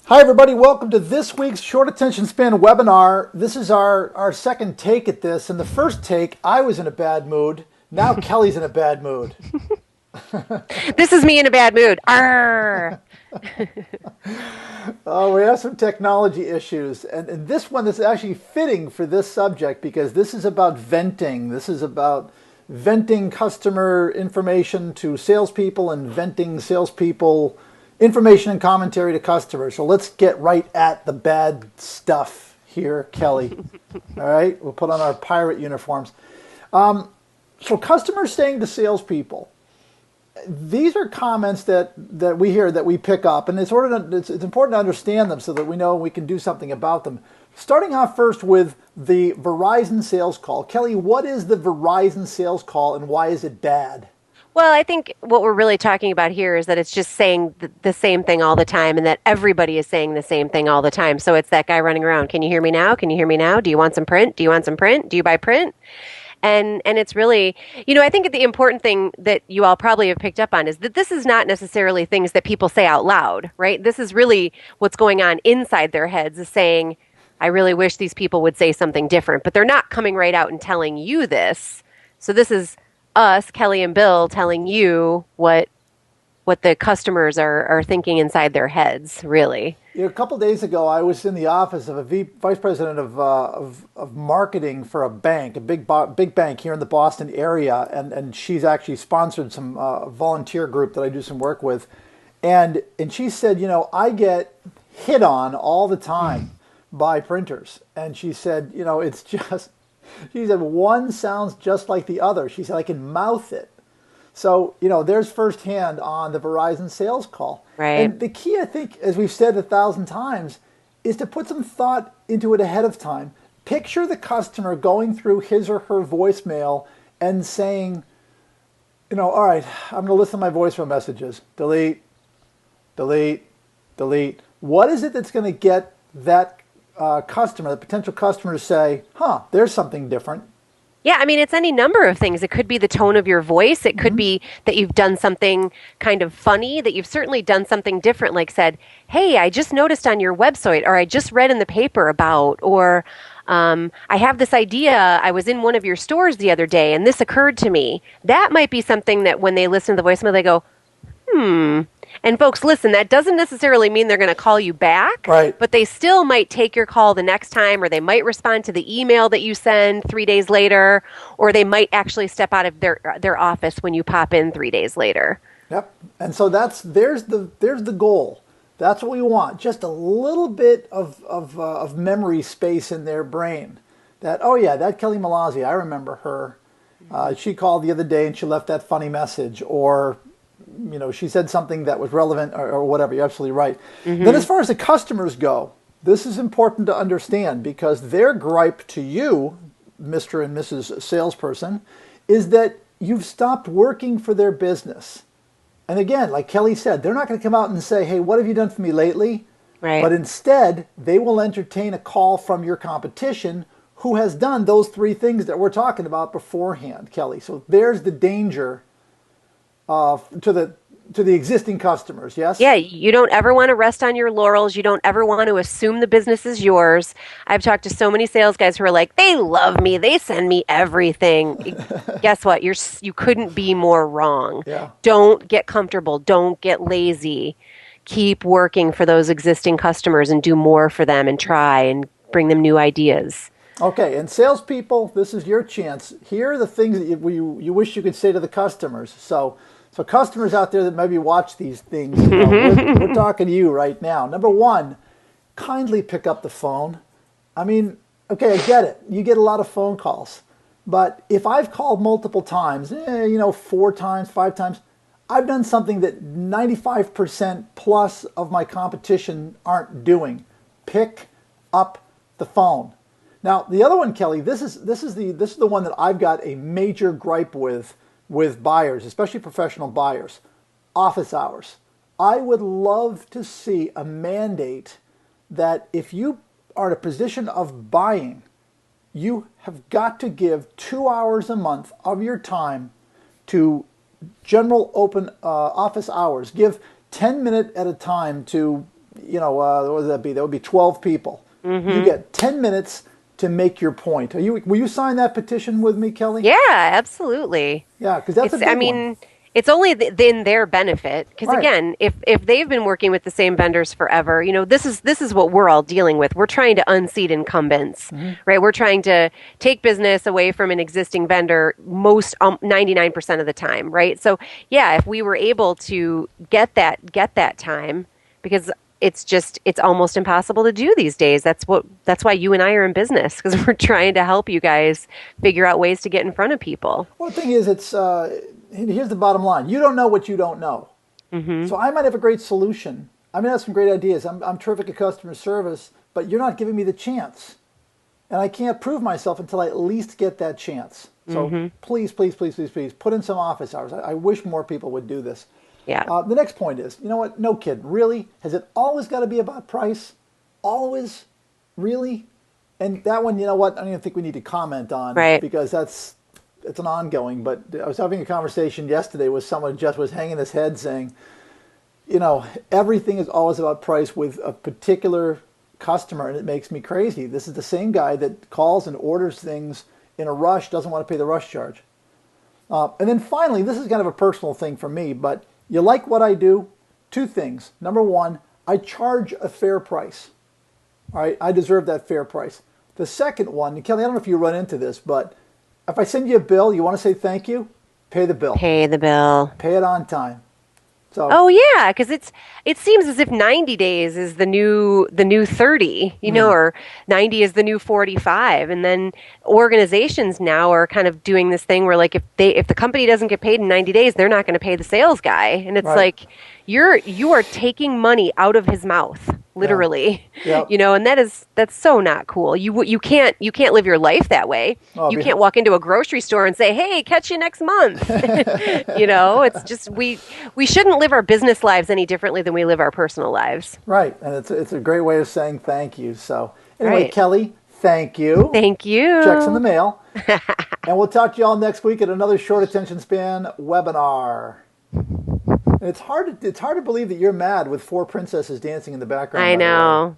Hi, everybody. Welcome to this week's Short Attention Span webinar. This is our second take at this. In the first take, I was in a bad mood. Now Kelly's in a bad mood. This is me in a bad mood. Arr! Oh, we have some technology issues. And this one is actually fitting for this subject because this is about venting. This is about venting customer information to salespeople and venting salespeople information and commentary to customers. So let's get right at the bad stuff here, Kelly. All right, we'll put on our pirate uniforms. So customers saying to salespeople, these are comments that we hear, that we pick up, and it's important to understand them so that we know we can do something about them. Starting off first with the Verizon sales call. Kelly, what is the Verizon sales call and why is it bad? Well, I think what we're really talking about here is that it's just saying the same thing all the time and that everybody is saying the same thing all the time. So it's that guy running around. Can you hear me now? Can you hear me now? Do you want some print? Do you want some print? Do you buy print? And it's really, I think the important thing that you all probably have picked up on is that this is not necessarily things that people say out loud, right? This is really what's going on inside their heads, is saying, I really wish these people would say something different, but they're not coming right out and telling you this. So this is us, Kelly and Bill, telling you what the customers are thinking inside their heads, really. A couple days ago, I was in the office of a vice president of marketing for a bank, a big bank here in the Boston area, and she's actually sponsored some volunteer group that I do some work with, and she said, I get hit on all the time by printers, and she said, it's just, she said one sounds just like the other. She said I can mouth it. So, there's firsthand on the Verizon sales call. Right. And the key, I think, as we've said 1,000 times, is to put some thought into it ahead of time. Picture the customer going through his or her voicemail and saying, all right, I'm going to listen to my voicemail messages. Delete, delete, delete. What is it that's going to get that customer, the potential customer, to say, there's something different? Yeah, it's any number of things. It could be the tone of your voice. It could be that you've done something kind of funny, that you've certainly done something different, like said, hey, I just noticed on your website, or I just read in the paper about, or I have this idea. I was in one of your stores the other day and this occurred to me. That might be something that when they listen to the voicemail, they go, And folks, listen, that doesn't necessarily mean they're going to call you back, right? But they still might take your call the next time, or they might respond to the email that you send 3 days later, or they might actually step out of their office when you pop in 3 days later. Yep. And so there's the goal. That's what we want. Just a little bit of memory space in their brain. That, oh yeah, that Kelly Malazzi, I remember her. She called the other day and she left that funny message, or she said something that was relevant or whatever. You're absolutely right. Then as far as the customers go, this is important to understand because their gripe to you, Mr. and Mrs. Salesperson, is that you've stopped working for their business. And again, like Kelly said, they're not going to come out and say, hey, what have you done for me lately? Right. But instead, they will entertain a call from your competition who has done those three things that we're talking about beforehand, Kelly. So there's the danger to the existing customers, yes? Yeah, you don't ever want to rest on your laurels. You don't ever want to assume the business is yours. I've talked to so many sales guys who are like, they love me. They send me everything. Guess what? You couldn't be more wrong. Yeah. Don't get comfortable. Don't get lazy. Keep working for those existing customers and do more for them and try and bring them new ideas. Okay, and salespeople, this is your chance. Here are the things that you wish you could say to the customers. So customers out there that maybe watch these things, we're talking to you right now. Number one, kindly pick up the phone. Okay, I get it. You get a lot of phone calls. But if I've called multiple times, 4 times, 5 times, I've done something that 95% plus of my competition aren't doing. Pick up the phone. Now, the other one, Kelly, this is the one that I've got a major gripe with buyers, especially professional buyers. Office hours. I would love to see a mandate that if you are in a position of buying, you have got to give 2 hours a month of your time to general open office hours. Give 10 minutes at a time to what would that be? That would be 12 people. You get 10 minutes to make your point. Will you sign that petition with me, Kelly? Yeah, absolutely. Yeah, because that's a big one. It's only in their benefit because Right. again, if they've been working with the same vendors forever, this is what we're all dealing with. We're trying to unseat incumbents, right? We're trying to take business away from an existing vendor 99% of the time, right? So yeah, if we were able to get that time, because it's almost impossible to do these days. That's why you and I are in business, because we're trying to help you guys figure out ways to get in front of people. Well, the thing is, here's the bottom line. You don't know what you don't know. So I might have a great solution. I might have some great ideas. I'm terrific at customer service, but you're not giving me the chance. And I can't prove myself until I at least get that chance. So please, please, please, please, please, put in some office hours. I wish more people would do this. Yeah. The next point is, you know what? No kid. Really? Has it always got to be about price? Always? Really? And that one, you know what? I don't even think we need to comment on, Right. because it's an ongoing. But I was having a conversation yesterday with someone who just was hanging his head saying, everything is always about price with a particular customer, and it makes me crazy. This is the same guy that calls and orders things in a rush, doesn't want to pay the rush charge. And then finally, this is kind of a personal thing for me, but you like what I do? Two things. Number one, I charge a fair price. All right, I deserve that fair price. The second one, and Kelly, I don't know if you run into this, but if I send you a bill, you want to say thank you, pay the bill. Pay the bill. Pay it on time. So, Oh yeah, because it seems as if 90 days is the new 30, or 90 is the new 45, and then organizations now are kind of doing this thing where, like, if the company doesn't get paid in 90 days, they're not going to pay the sales guy, and it's Right. like you are taking money out of his mouth, literally. Yeah. And that's so not cool. You can't live your life that way. Oh, You can't walk into a grocery store and say, "Hey, catch you next month." It's just we shouldn't live our business lives any differently than we live our personal lives. right, and it's a great way of saying thank you. So anyway, Right. Kelly, thank you. Thank you. Checks in the mail. And we'll talk to you all next week at another short attention span webinar. And it's hard to believe that you're mad with 4 princesses dancing in the background. I by the way. know.